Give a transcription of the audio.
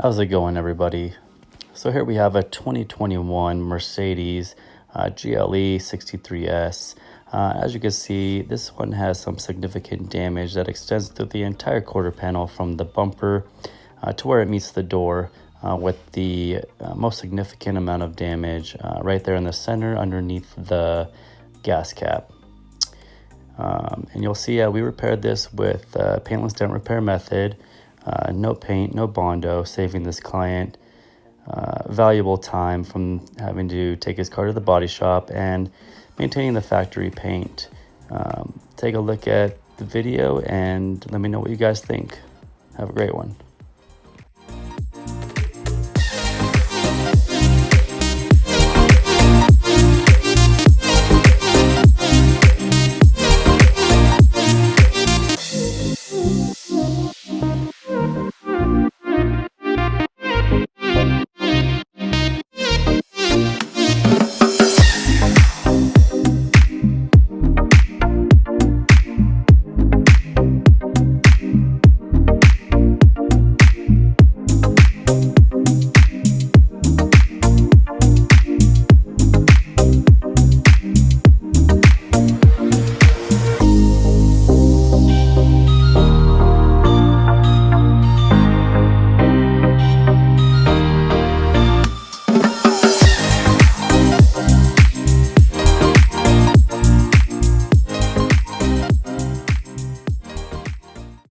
How's it going, everybody? So here we have a 2021 Mercedes GLE63S. As you can see, this one has some significant damage that extends through the entire quarter panel from the bumper to where it meets the door, with the most significant amount of damage right there in the center underneath the gas cap. And you'll see we repaired this with Paintless dent repair method. No paint, no Bondo, saving this client valuable time from having to take his car to the body shop and maintaining the factory paint. Take a look at the video and let me know what you guys think. Have a great one.